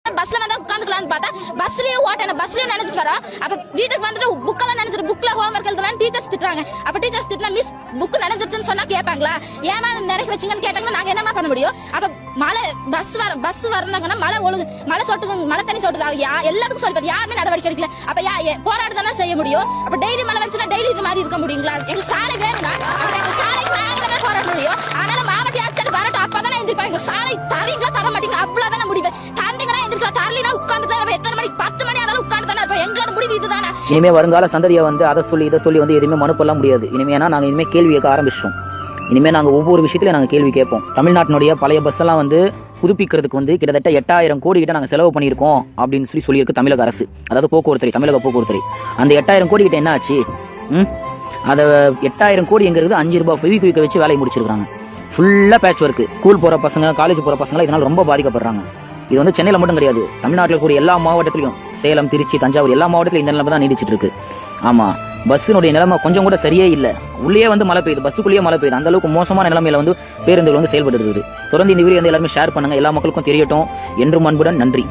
பஸ்ல வந்து உட்காந்துக்கலாம்னு பார்த்தா பஸ்லயே ஓட்டணும் பஸ்லயே நினைச்சிட்டு வரோம். அப்ப வீட்டுக்கு வந்துட்டு புக்கெல்லாம் நினைச்சிட்டு புக்ல ஹோம்ஒர்க் எழுதலாம் டீச்சர்ஸ் திட்டுறாங்க. அப்ப டீச்சர்ஸ் திட்டினா மிஸ் புக் நினைச்சிருச்சுன்னு சொன்னா கேட்பாங்களா? ஏமா நினைக்க வச்சிங்கன்னு கேட்டாங்கன்னா நாங்க என்னமா பண்ண முடியும்? அப்ப மழை பஸ் வரந்தாங்கன்னா மழை சொட்டுது மழை தண்ணி சொட்டுது எல்லாத்துக்கும் சொல்லி யாருமே நடவடிக்கை எடுக்கல. அப்ப போராடுதானே செய்ய முடியும்? அப்ப டெய்லி மழை வந்துச்சுன்னா டெய்லி இது மாதிரி இருக்க முடியுங்களா? எங்க சாலை வேணும்னா சாலைக்கு நாங்க போராட முடியும். அதனால மாவட்ட ஆட்சியர் வரட்டும் அப்பதானே எந்திரிப்பாங்க. சாலை தரீங்களா தர மாட்டீங்க அவ்வளவுதானே முடிவு. தந்தீங்கன்னா எந்திரிக்கலாம் தரலினா உட்கார்ந்து தான் எத்தனை மணிக்கு 10 மணி ஆனாலும் உட்கார்ந்து தானே இருப்போம். எங்களோட முடிவு இதுதானே. இனிமே வருங்கால சந்ததியை வந்து அதை சொல்லி இதை சொல்லி வந்து எதுவுமே மனு பண்ண முடியாது. இனிமேனா நாங்கள் இனிமேல் கேள்வி கேட்க ஆரம்பிச்சிட்டோம். இனிமேல் நாங்கள் ஒவ்வொரு விஷயத்திலையும் நாங்கள் கேள்வி கேட்போம். தமிழ்நாட்டினுடைய பழைய பஸ் எல்லாம் வந்து புதுப்பிக்கிறதுக்கு வந்து கிட்டத்தட்ட 8000 கோடி கிட்ட நாங்கள் செலவு பண்ணியிருக்கோம் அப்படின்னு சொல்லியிருக்கு தமிழக அரசு. அதாவது போக்குவரத்துறை தமிழக போக்குவரத்துறை. அந்த 8000 கோடி கிட்ட என்ன ஆச்சு? அதை 8000 கோடி எங்கிறது 5 ரூபாய் ஃபெவிக்விக்கை வச்சு வேலையை முடிச்சிருக்காங்க. ஃபுல்லாக பேட்ச் ஒர்க்கு. ஸ்கூல் போகிற பசங்க காலேஜ் போகிற பசங்க இதனால் ரொம்ப பாதிக்கப்படுறாங்க. இது வந்து சென்னையில் மட்டும் கிடையாது, தமிழ்நாட்டில் கூடிய எல்லா மாவட்டத்திலையும் சேலம் திருச்சி தஞ்சாவூர் எல்லா மாவட்டத்திலும் இந்த நிலைமை தான் நீடிச்சிட்டு இருக்கு. ஆமாம், பஸ்ஸினுடைய நிலைமை கொஞ்சம் கூட சரியே இல்லை. உள்ளே வந்து மழை பெய்யுது, பஸ்ஸுக்குள்ளேயே மழை பெய்யுது. அந்த அளவுக்கு மோசமான நிலைமையில வந்து பேருந்துகள் வந்து செயல்பட்டு இருக்குது. தொடர்ந்து இந்த வீடியோ வந்து எல்லாருமே ஷேர் பண்ணுங்க, எல்லா மக்களுக்கும் தெரியட்டும். என்றும் அன்புடன் நன்றி.